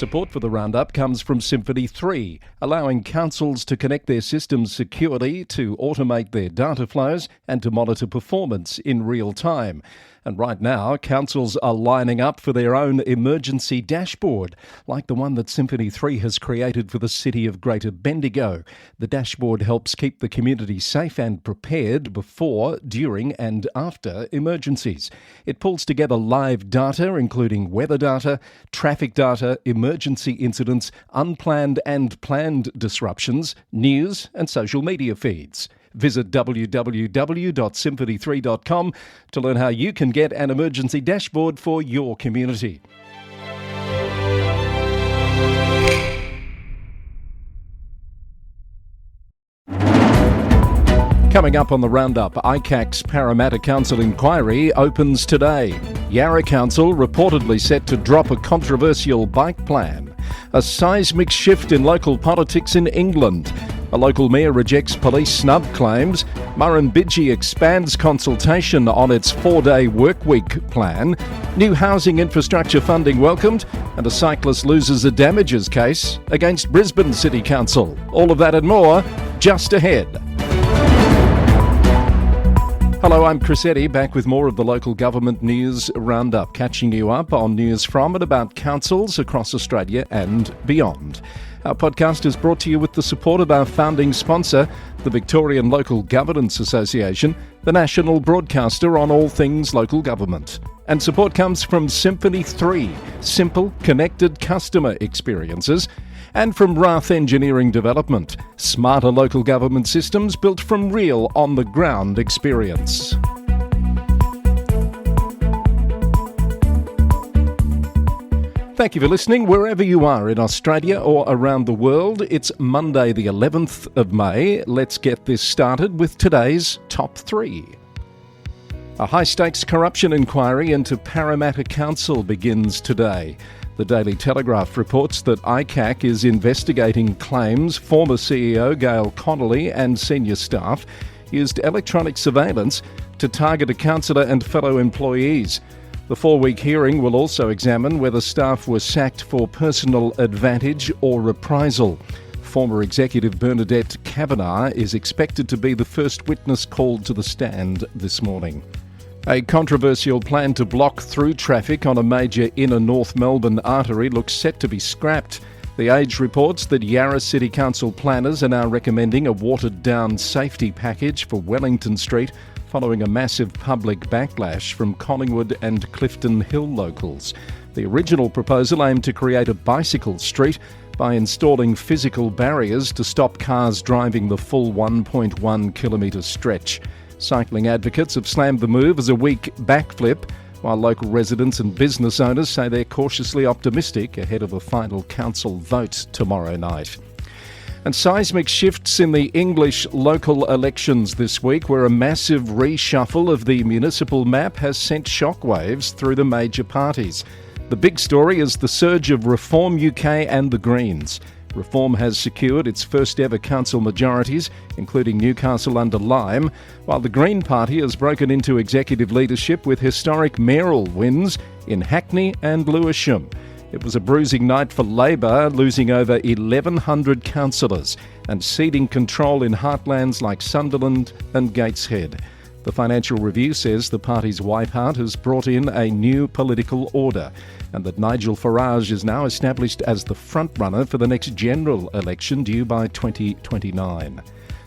Support for the Roundup comes from Symphony 3, allowing councils to connect their systems securely, to automate their data flows and to monitor performance in real time. And right now, councils are lining up for their own emergency dashboard, like the one that Symphony 3 has created for the city of Greater Bendigo. The dashboard helps keep the community safe and prepared before, during and after emergencies. It pulls together live data, including weather data, traffic data, emergency incidents, unplanned and planned disruptions, news and social media feeds. Visit www.symphony3.com to learn how you can get an emergency dashboard for your community. Coming up on the Roundup, ICAC's Parramatta Council inquiry opens today. Yarra Council reportedly set to drop a controversial bike plan. A seismic shift in local politics in England. A local mayor rejects police snub claims. Murrumbidgee expands consultation on its 4-day workweek plan. New housing infrastructure funding welcomed. And a cyclist loses a damages case against Brisbane City Council. All of that and more just ahead. Hello, I'm Chris Eddy, back with more of the local government news roundup, catching you up on news from and about councils across Australia and beyond. Our podcast is brought to you with the support of our founding sponsor, the Victorian Local Governance Association, the national broadcaster on all things local government. And support comes from Symphony 3, simple, connected customer experiences, and from Rath Engineering Development, smarter local government systems built from real on-the-ground experience. Thank you for listening wherever you are in Australia or around the world. It's Monday the 11th of May. Let's get this started with today's top 3. A high-stakes corruption inquiry into Parramatta Council begins today. The Daily Telegraph reports that ICAC is investigating claims former CEO Gail Connolly and senior staff used electronic surveillance to target a councillor and fellow employees. The 4-week hearing will also examine whether staff were sacked for personal advantage or reprisal. Former Executive Bernadette Kavanagh is expected to be the first witness called to the stand this morning. A controversial plan to block through traffic on a major inner North Melbourne artery looks set to be scrapped. The Age reports that Yarra City Council planners are now recommending a watered-down safety package for Wellington Street, following a massive public backlash from Collingwood and Clifton Hill locals. The original proposal aimed to create a bicycle street by installing physical barriers to stop cars driving the full 1.1 kilometre stretch. Cycling advocates have slammed the move as a weak backflip, while local residents and business owners say they're cautiously optimistic ahead of a final council vote tomorrow night. And seismic shifts in the English local elections this week, where a massive reshuffle of the municipal map has sent shockwaves through the major parties. The big story is the surge of Reform UK and the Greens. Reform has secured its first ever council majorities, including Newcastle under Lyme, while the Green Party has broken into executive leadership with historic mayoral wins in Hackney and Lewisham. It was a bruising night for Labor, losing over 1,100 councillors and ceding control in heartlands like Sunderland and Gateshead. The Financial Review says the party's Whiteheart has brought in a new political order and that Nigel Farage is now established as the frontrunner for the next general election due by 2029.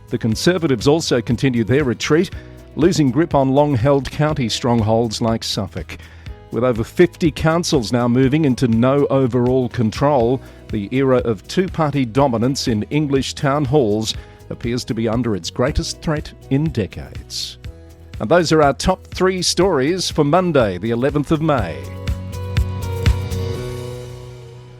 The Conservatives also continue their retreat, losing grip on long-held county strongholds like Suffolk. With over 50 councils now moving into no overall control, the era of two-party dominance in English town halls appears to be under its greatest threat in decades. And those are our top 3 stories for Monday, the 11th of May.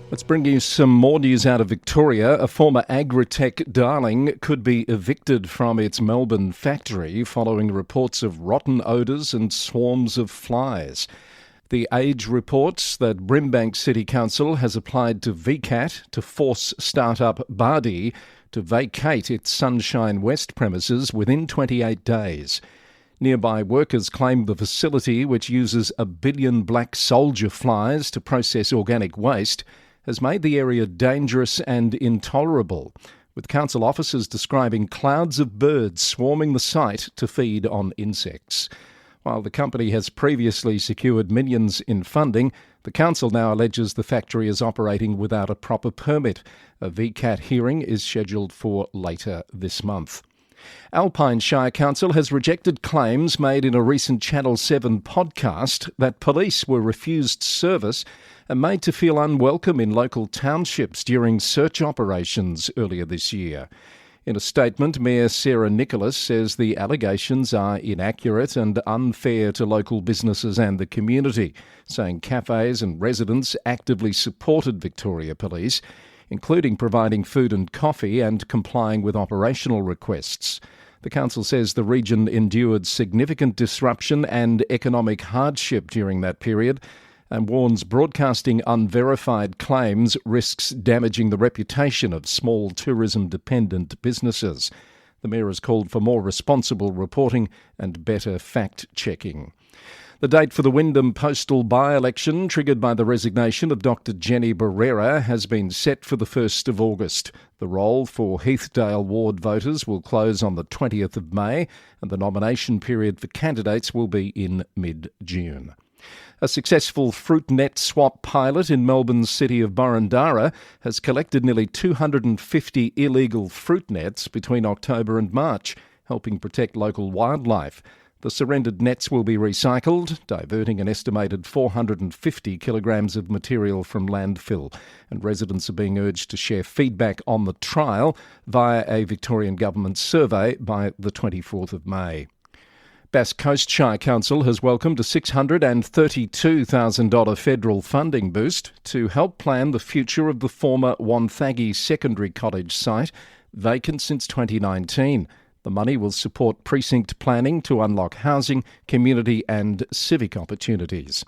Let's bring you some more news out of Victoria. A former agritech darling could be evicted from its Melbourne factory following reports of rotten odours and swarms of flies. The Age reports that Brisbane City Council has applied to VCAT to force startup Bardi to vacate its Sunshine West premises within 28 days. Nearby workers claim the facility, which uses 1 billion black soldier flies to process organic waste, has made the area dangerous and intolerable, with council officers describing clouds of birds swarming the site to feed on insects. While the company has previously secured millions in funding, the council now alleges the factory is operating without a proper permit. A VCAT hearing is scheduled for later this month. Alpine Shire Council has rejected claims made in a recent Channel 7 podcast that police were refused service and made to feel unwelcome in local townships during search operations earlier this year. In a statement, Mayor Sarah Nicholas says the allegations are inaccurate and unfair to local businesses and the community, saying cafes and residents actively supported Victoria Police, including providing food and coffee and complying with operational requests. The council says the region endured significant disruption and economic hardship during that period and warns broadcasting unverified claims risks damaging the reputation of small tourism-dependent businesses. The Mayor has called for more responsible reporting and better fact-checking. The date for the Wyndham postal by-election, triggered by the resignation of Dr Jenny Barrera, has been set for the 1st of August. The roll for Heathdale ward voters will close on the 20th of May, and the nomination period for candidates will be in mid-June. A successful fruit net swap pilot in Melbourne's city of Boroondara has collected nearly 250 illegal fruit nets between October and March, helping protect local wildlife. The surrendered nets will be recycled, diverting an estimated 450 kilograms of material from landfill, and residents are being urged to share feedback on the trial via a Victorian Government survey by the 24th of May. Bass Coast Shire Council has welcomed a $632,000 federal funding boost to help plan the future of the former Wonthaggi Secondary College site, vacant since 2019. The money will support precinct planning to unlock housing, community and civic opportunities.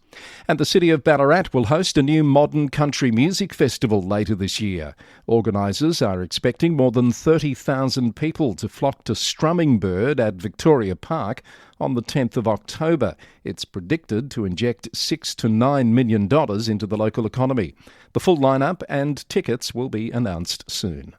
And the city of Ballarat will host a new modern country music festival later this year. Organisers are expecting more than 30,000 people to flock to Strumming Bird at Victoria Park on the 10th of October. It's predicted to inject $6 to $9 million into the local economy. The full lineup and tickets will be announced soon.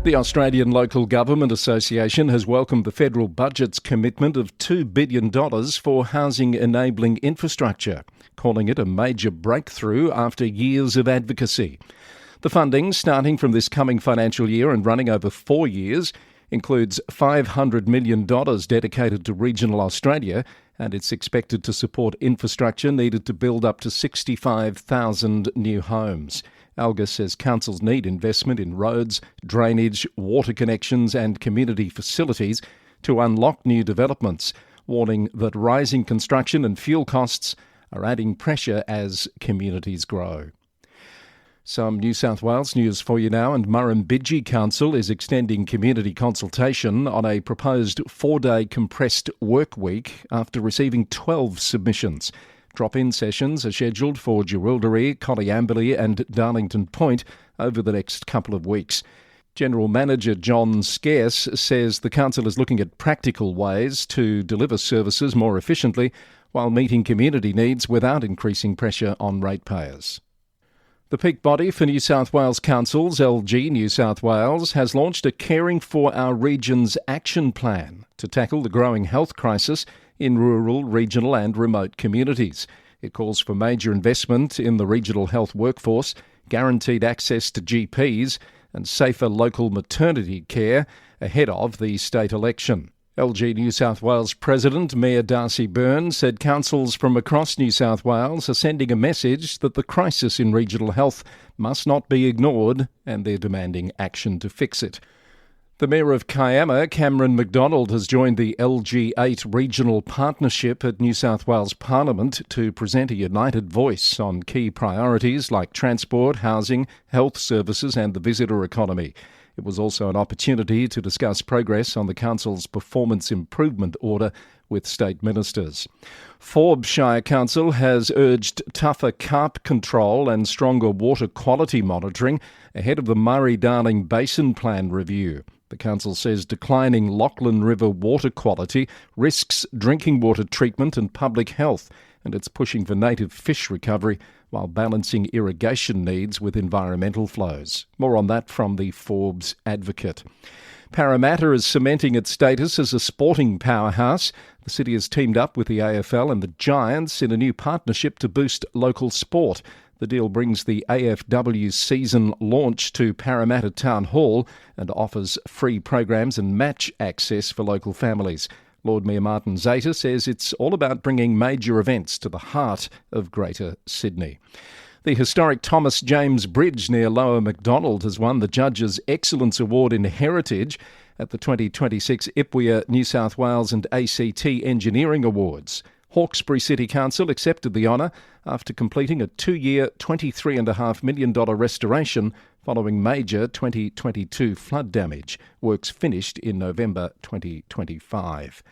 The Australian Local Government Association has welcomed the federal budget's commitment of $2 billion for housing-enabling infrastructure, calling it a major breakthrough after years of advocacy. The funding, starting from this coming financial year and running over 4 years, includes $500 million dedicated to regional Australia, and it's expected to support infrastructure needed to build up to 65,000 new homes. ALGA says councils need investment in roads, drainage, water connections and community facilities to unlock new developments, warning that rising construction and fuel costs are adding pressure as communities grow. Some New South Wales news for you now, and Murrumbidgee Council is extending community consultation on a proposed 4-day compressed work week after receiving 12 submissions. Drop-in sessions are scheduled for Jerilderie, Colliamberley and Darlington Point over the next couple of weeks. General Manager John Scarce says the council is looking at practical ways to deliver services more efficiently while meeting community needs without increasing pressure on ratepayers. The peak body for New South Wales Councils, LG New South Wales, has launched a Caring for Our Regions action plan to tackle the growing health crisis in rural, regional and remote communities. It calls for major investment in the regional health workforce, guaranteed access to GPs and safer local maternity care ahead of the state election. LG New South Wales President Mayor Darcy Byrne said councils from across New South Wales are sending a message that the crisis in regional health must not be ignored, and they're demanding action to fix it. The Mayor of Kiama, Cameron McDonald, has joined the LG8 Regional Partnership at New South Wales Parliament to present a united voice on key priorities like transport, housing, health services and the visitor economy. It was also an opportunity to discuss progress on the Council's Performance Improvement Order with state ministers. Forbes Shire Council has urged tougher carp control and stronger water quality monitoring ahead of the Murray-Darling Basin Plan review. The council says declining Lachlan River water quality risks drinking water treatment and public health, and it's pushing for native fish recovery while balancing irrigation needs with environmental flows. More on that from the Forbes Advocate. Parramatta is cementing its status as a sporting powerhouse. The city has teamed up with the AFL and the Giants in a new partnership to boost local sport. The deal brings the AFW season launch to Parramatta Town Hall and offers free programs and match access for local families. Lord Mayor Martin Zeta says it's all about bringing major events to the heart of Greater Sydney. The historic Thomas James Bridge near Lower Macdonald has won the Judges' Excellence Award in Heritage at the 2026 IPWEA New South Wales and ACT Engineering Awards. Hawkesbury City Council accepted the honour after completing a 2-year $23.5 million restoration following major 2022 flood damage. Works finished in November 2025.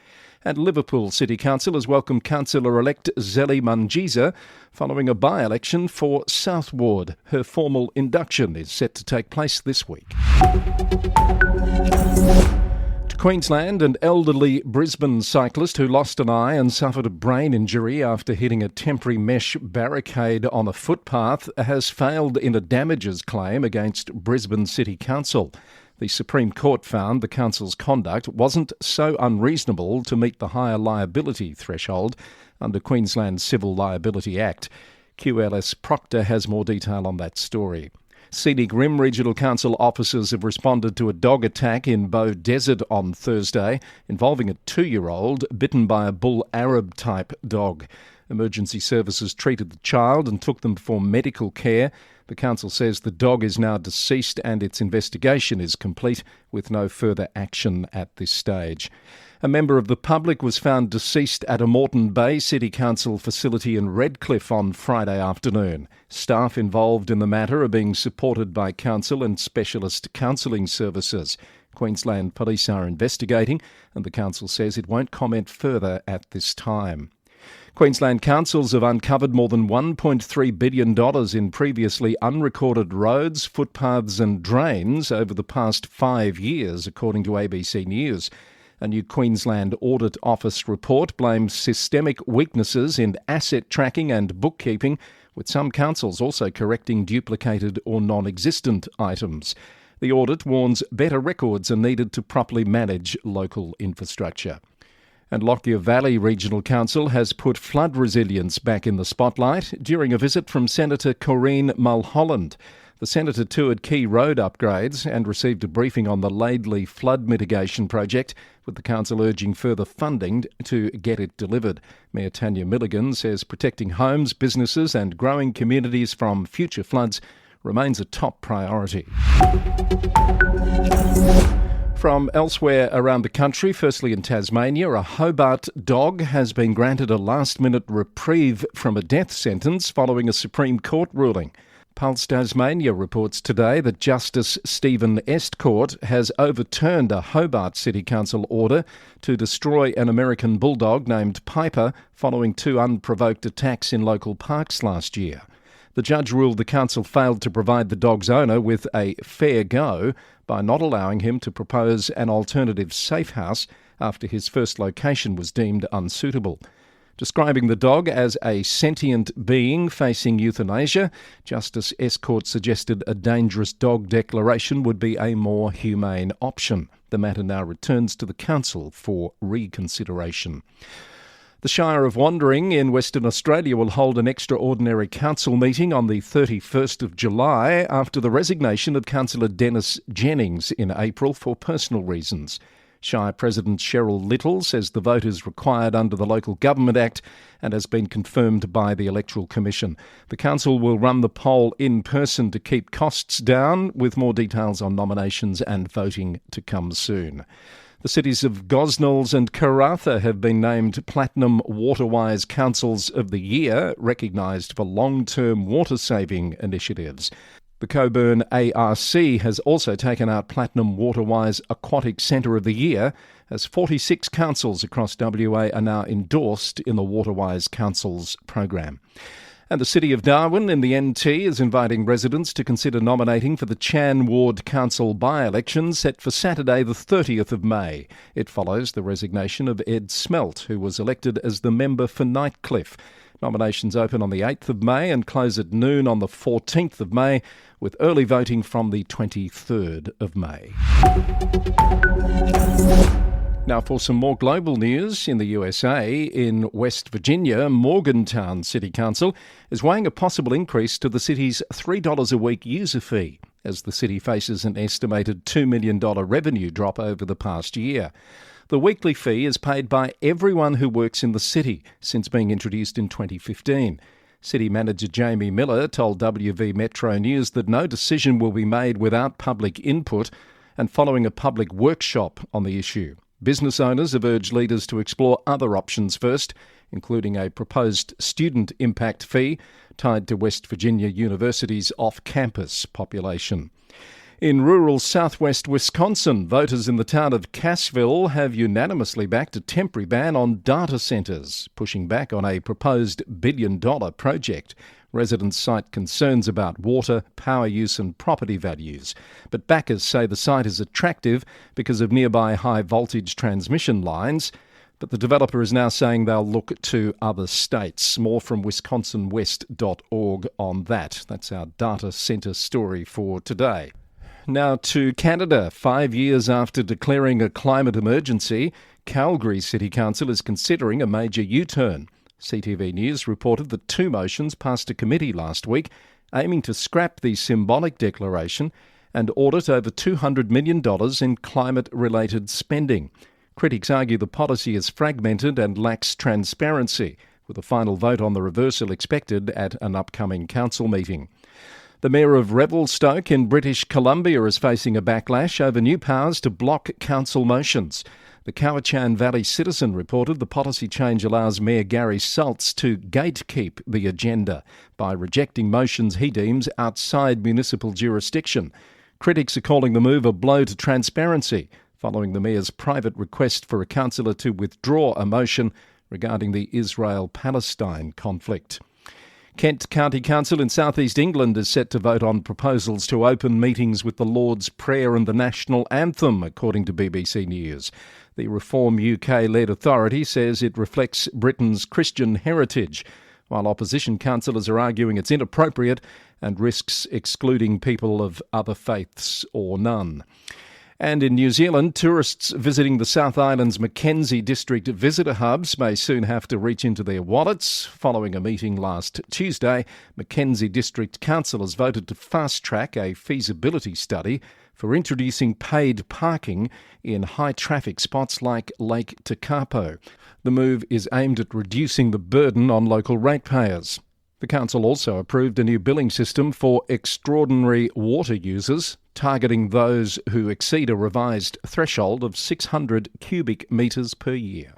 And Liverpool City Council has welcomed Councillor-elect Zeli Mungiza following a by-election for South Ward. Her formal induction is set to take place this week. To Queensland, an elderly Brisbane cyclist who lost an eye and suffered a brain injury after hitting a temporary mesh barricade on a footpath has failed in a damages claim against Brisbane City Council. The Supreme Court found the council's conduct wasn't so unreasonable to meet the higher liability threshold under Queensland's Civil Liability Act. QLS Proctor has more detail on that story. Scenic Rim Regional Council officers have responded to a dog attack in Bow Desert on Thursday involving a 2-year-old bitten by a bull Arab-type dog. Emergency services treated the child and took them for medical care. The council says the dog is now deceased and its investigation is complete with no further action at this stage. A member of the public was found deceased at a Moreton Bay City Council facility in Redcliffe on Friday afternoon. Staff involved in the matter are being supported by council and specialist counselling services. Queensland Police are investigating and the council says it won't comment further at this time. Queensland councils have uncovered more than $1.3 billion in previously unrecorded roads, footpaths and drains over the past 5 years, according to ABC News. A new Queensland Audit Office report blames systemic weaknesses in asset tracking and bookkeeping, with some councils also correcting duplicated or non-existent items. The audit warns better records are needed to properly manage local infrastructure. And Lockyer Valley Regional Council has put flood resilience back in the spotlight during a visit from Senator Corinne Mulholland. The Senator toured key road upgrades and received a briefing on the Laidley flood mitigation project, with the council urging further funding to get it delivered. Mayor Tanya Milligan says protecting homes, businesses and growing communities from future floods remains a top priority. From elsewhere around the country, firstly in Tasmania, a Hobart dog has been granted a last-minute reprieve from a death sentence following a Supreme Court ruling. Pulse Tasmania reports today that Justice Stephen Estcourt has overturned a Hobart City Council order to destroy an American bulldog named Piper following 2 unprovoked attacks in local parks last year. The judge ruled the council failed to provide the dog's owner with a fair go by not allowing him to propose an alternative safe house after his first location was deemed unsuitable. Describing the dog as a sentient being facing euthanasia, Justice Estcourt suggested a dangerous dog declaration would be a more humane option. The matter now returns to the council for reconsideration. The Shire of Wandering in Western Australia will hold an extraordinary council meeting on the 31st of July after the resignation of Councillor Dennis Jennings in April for personal reasons. Shire President Cheryl Little says the vote is required under the Local Government Act and has been confirmed by the Electoral Commission. The council will run the poll in person to keep costs down, with more details on nominations and voting to come soon. The cities of Gosnells and Karratha have been named Platinum Waterwise Councils of the Year, recognised for long-term water-saving initiatives. The Coburn ARC has also taken out Platinum Waterwise Aquatic Centre of the Year, as 46 councils across WA are now endorsed in the Waterwise Councils program. And the City of Darwin in the NT is inviting residents to consider nominating for the Chan Ward Council by-election set for Saturday the 30th of May. It follows the resignation of Ed Smelt, who was elected as the member for Nightcliff. Nominations open on the 8th of May and close at noon on the 14th of May, with early voting from the 23rd of May. Now for some more global news in the USA, in West Virginia, Morgantown City Council is weighing a possible increase to the city's $3 a week user fee as the city faces an estimated $2 million revenue drop over the past year. The weekly fee is paid by everyone who works in the city since being introduced in 2015. City Manager Jamie Miller told WV Metro News that no decision will be made without public input and following a public workshop on the issue. Business owners have urged leaders to explore other options first, including a proposed student impact fee tied to West Virginia University's off-campus population. In rural southwest Wisconsin, voters in the town of Cassville have unanimously backed a temporary ban on data centres, pushing back on a proposed billion-dollar project. Residents cite concerns about water, power use and property values. But backers say the site is attractive because of nearby high-voltage transmission lines. But the developer is now saying they'll look to other states. More from wisconsinwest.org on that. That's our data centre story for today. Now to Canada. 5 years after declaring a climate emergency, Calgary City Council is considering a major U-turn. CTV News reported that 2 motions passed a committee last week aiming to scrap the symbolic declaration and audit over $200 million in climate-related spending. Critics argue the policy is fragmented and lacks transparency, with a final vote on the reversal expected at an upcoming council meeting. The Mayor of Revelstoke in British Columbia is facing a backlash over new powers to block council motions. The Cowichan Valley Citizen reported the policy change allows Mayor Gary Saltz to gatekeep the agenda by rejecting motions he deems outside municipal jurisdiction. Critics are calling the move a blow to transparency, following the Mayor's private request for a councillor to withdraw a motion regarding the Israel-Palestine conflict. Kent County Council in South East England is set to vote on proposals to open meetings with the Lord's Prayer and the National Anthem, according to BBC News. The Reform UK-led authority says it reflects Britain's Christian heritage, while opposition councillors are arguing it's inappropriate and risks excluding people of other faiths or none. And in New Zealand, tourists visiting the South Island's Mackenzie District visitor hubs may soon have to reach into their wallets. Following a meeting last Tuesday, Mackenzie District councillors voted to fast-track a feasibility study for introducing paid parking in high-traffic spots like Lake Tekapo. The move is aimed at reducing the burden on local ratepayers. The council also approved a new billing system for extraordinary water users, targeting those who exceed a revised threshold of 600 cubic metres per year.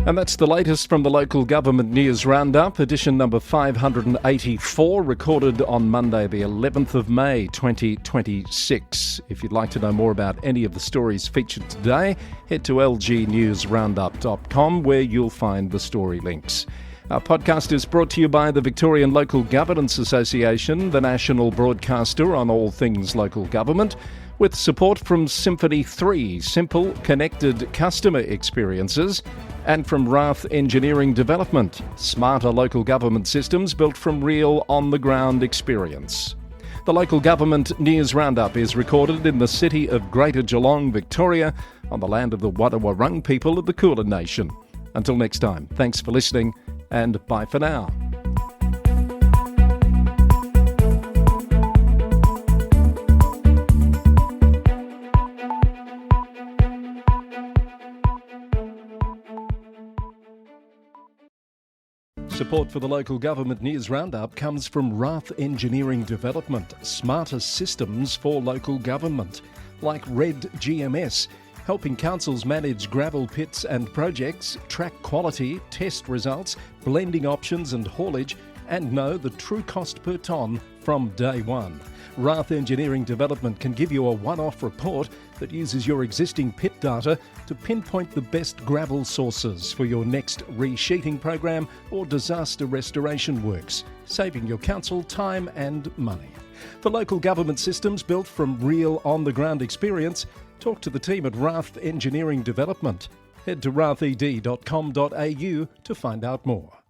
And that's the latest from the Local Government News Roundup, edition number 584, recorded on Monday the 11th of May 2026. If you'd like to know more about any of the stories featured today, head to lgnewsroundup.com where you'll find the story links. Our podcast is brought to you by the Victorian Local Governance Association, the national broadcaster on all things local government, with support from Symphony 3, simple, connected customer experiences, and from Rath Engineering Development, smarter local government systems built from real on-the-ground experience. The Local Government News Roundup is recorded in the city of Greater Geelong, Victoria, on the land of the Wadawurrung people of the Kulin Nation. Until next time, thanks for listening, and bye for now. Support for the Local Government News Roundup comes from Rath Engineering Development, smarter systems for local government, like Red GMS, helping councils manage gravel pits and projects, track quality, test results, blending options and haulage, and know the true cost per tonne from day one. Rath Engineering Development can give you a one-off report that uses your existing pit data to pinpoint the best gravel sources for your next resheeting program or disaster restoration works, saving your council time and money. For local government systems built from real on-the-ground experience, talk to the team at Rath Engineering Development. Head to rathed.com.au to find out more.